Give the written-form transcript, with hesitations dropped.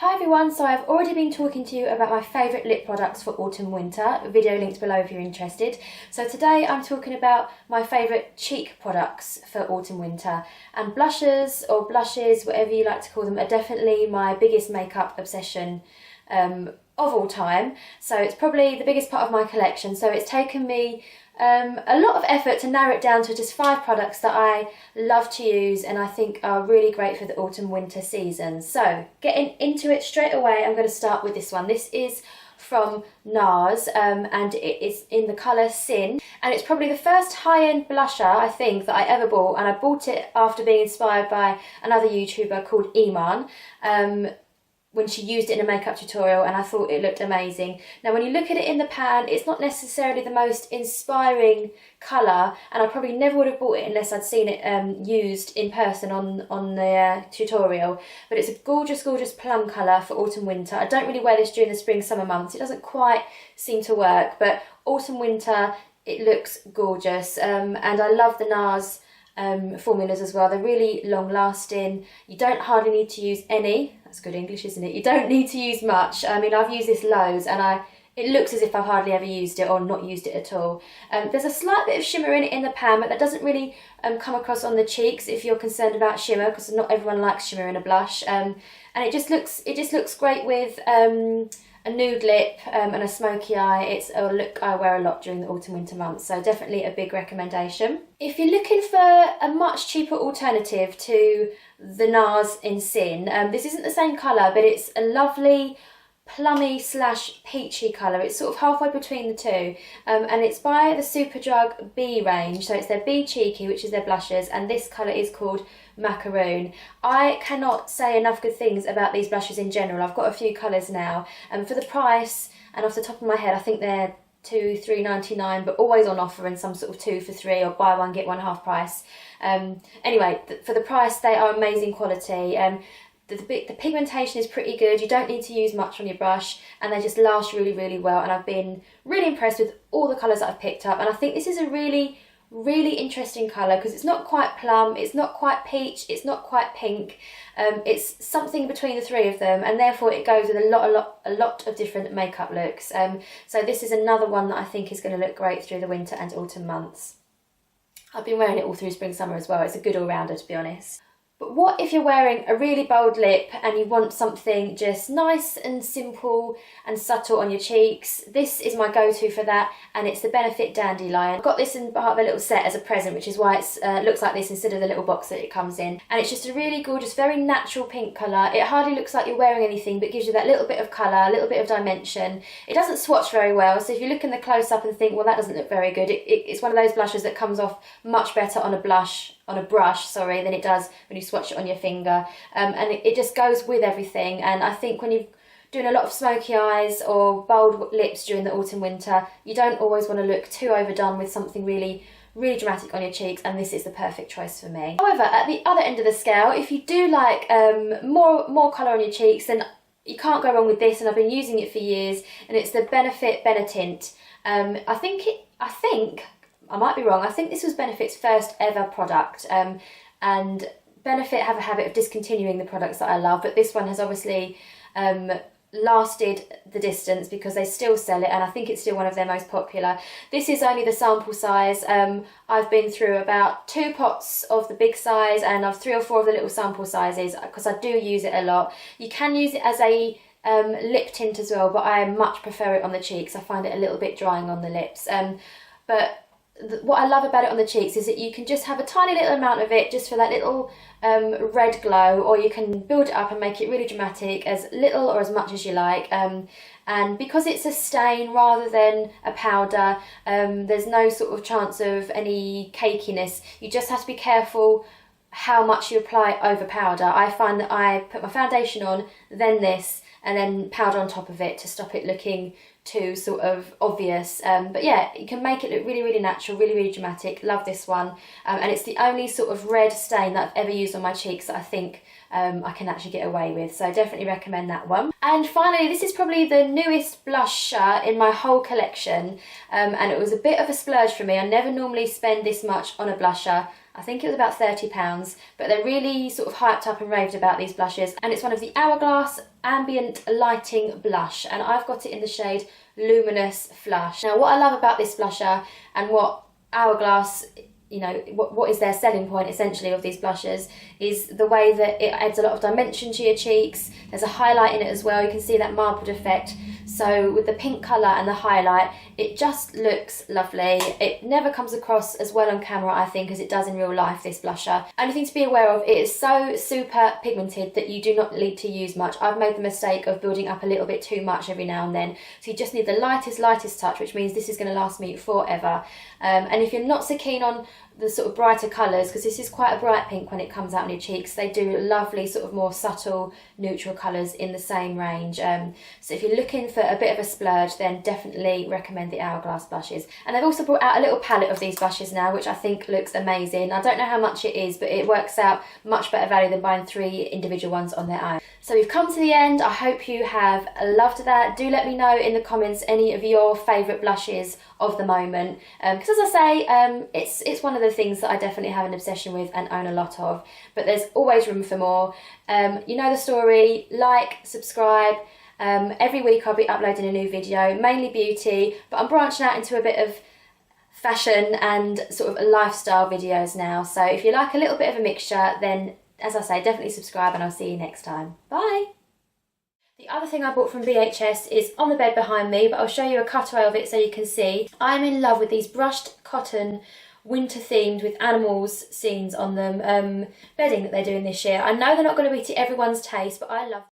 Hi everyone, so I've already been talking to you about my favourite lip products for autumn winter, video linked below if you're interested. So today I'm talking about my favourite cheek products for autumn winter, and blushes or blushes, whatever you like to call them, are definitely my biggest makeup obsession of all time. So it's probably the biggest part of my collection, so it's taken me a lot of effort to narrow it down to just 5 products that I love to use and I think are really great for the autumn winter season. So getting into it straight away, I'm going to start with this one. This is from Nars and it is in the colour Sin, and it's probably the first high-end blusher I think that I ever bought, and I bought it after being inspired by another YouTuber called Iman when she used it in a makeup tutorial, and I thought it looked amazing. Now when you look at it in the pan, it's not necessarily the most inspiring colour, and I probably never would have bought it unless I'd seen it used in person on the tutorial, but it's a gorgeous, gorgeous plum colour for autumn winter. I don't really wear this during the spring summer months, it doesn't quite seem to work, but autumn winter it looks gorgeous, and I love the Nars formulas as well. They're really long lasting. You don't hardly need to use any. That's good English, isn't it? You don't need to use much. I mean, I've used this loads and it looks as if I've hardly ever used it or not used it at all. There's a slight bit of shimmer in it in the pan, but that doesn't really come across on the cheeks if you're concerned about shimmer, because not everyone likes shimmer in a blush. And it just looks great with a nude lip and a smoky eye. It's a look I wear a lot during the autumn winter months, so definitely a big recommendation. If you're looking for a much cheaper alternative to the Nars in Sin, this isn't the same colour, but it's a lovely plummy / peachy colour. It's sort of halfway between the two, and it's by the Superdrug B range, so it's their B Cheeky, which is their blushes, and this colour is called Macaroon. I cannot say enough good things about these blushes in general. I've got a few colours now, and for the price, and off the top of my head I think they're £3.99, but always on offer in some sort of 2 for 3 or buy one get one half price. Anyway, for the price they are amazing quality. The pigmentation is pretty good, you don't need to use much on your brush, and they just last really, really well, and I've been really impressed with all the colours that I've picked up. And I think this is a really, really interesting colour because it's not quite plum, it's not quite peach, it's not quite pink, it's something between the three of them, and therefore it goes with a lot of different makeup looks. So this is another one that I think is going to look great through the winter and autumn months. I've been wearing it all through spring summer as well. It's a good all-rounder, to be honest. But what if you're wearing a really bold lip and you want something just nice and simple and subtle on your cheeks? This is my go-to for that, and it's the Benefit Dandelion. I got this in part of a little set as a present, which is why it looks like this instead of the little box that it comes in. And it's just a really gorgeous, very natural pink colour. It hardly looks like you're wearing anything, but gives you that little bit of colour, a little bit of dimension. It doesn't swatch very well, so if you look in the close-up and think, well, that doesn't look very good, it's one of those blushes that comes off much better on a brush than it does when you swatch it on your finger, and it just goes with everything. And I think when you're doing a lot of smoky eyes or bold lips during the autumn winter, you don't always want to look too overdone with something really, really dramatic on your cheeks, and this is the perfect choice for me. However, at the other end of the scale, if you do like more colour on your cheeks, then you can't go wrong with this, and I've been using it for years, and it's the Benefit Benetint. I might be wrong, I think this was Benefit's first ever product, and Benefit have a habit of discontinuing the products that I love, but this one has obviously lasted the distance because they still sell it, and I think it's still one of their most popular. This is only the sample size. I've been through about 2 pots of the big size, and I've 3 or 4 of the little sample sizes because I do use it a lot. You can use it as a lip tint as well, but I much prefer it on the cheeks. I find it a little bit drying on the lips, but what I love about it on the cheeks is that you can just have a tiny little amount of it just for that little red glow, or you can build it up and make it really dramatic, as little or as much as you like. And because it's a stain rather than a powder, there's no sort of chance of any cakiness. You just have to be careful how much you apply over powder. I find that I put my foundation on, then this, and then powder on top of it to stop it looking too sort of obvious. But yeah, you can make it look really, really natural, really, really dramatic. Love this one. And it's the only sort of red stain that I've ever used on my cheeks that I think I can actually get away with. So I definitely recommend that one. And finally, this is probably the newest blusher in my whole collection. And it was a bit of a splurge for me. I never normally spend this much on a blusher. I think it was about £30, but they're really sort of hyped up and raved about these blushes, and it's one of the Hourglass Ambient Lighting Blush, and I've got it in the shade Luminous Flush. Now what I love about this blusher, and what Hourglass, you know, what is their selling point essentially of these blushes, is the way that it adds a lot of dimension to your cheeks. There's a highlight in it as well, you can see that marbled effect. So with the pink colour and the highlight, it just looks lovely. It never comes across as well on camera, I think, as it does in real life, this blusher. Only thing to be aware of, it is so super pigmented that you do not need to use much. I've made the mistake of building up a little bit too much every now and then. So you just need the lightest touch, which means this is going to last me forever. And if you're not so keen on the sort of brighter colours, because this is quite a bright pink when it comes out on your cheeks, they do lovely sort of more subtle neutral colours in the same range. So if you're looking for a bit of a splurge, then definitely recommend the Hourglass blushes. And they've also brought out a little palette of these blushes now, which I think looks amazing. I don't know how much it is, but it works out much better value than buying 3 individual ones on their own. So we've come to the end. I hope you have loved that. Do let me know in the comments any of your favourite blushes of the moment, because as I say, it's one of the things that I definitely have an obsession with and own a lot of, but there's always room for more. You know the story. Like, subscribe. Every week I'll be uploading a new video, mainly beauty, but I'm branching out into a bit of fashion and sort of lifestyle videos now. So if you like a little bit of a mixture, then as I say, definitely subscribe, and I'll see you next time. Bye! The other thing I bought from VHS is on the bed behind me, but I'll show you a cutaway of it so you can see. I'm in love with these brushed cotton, winter themed with animals scenes on them, bedding that they're doing this year. I know they're not going to be to everyone's taste, but I love them.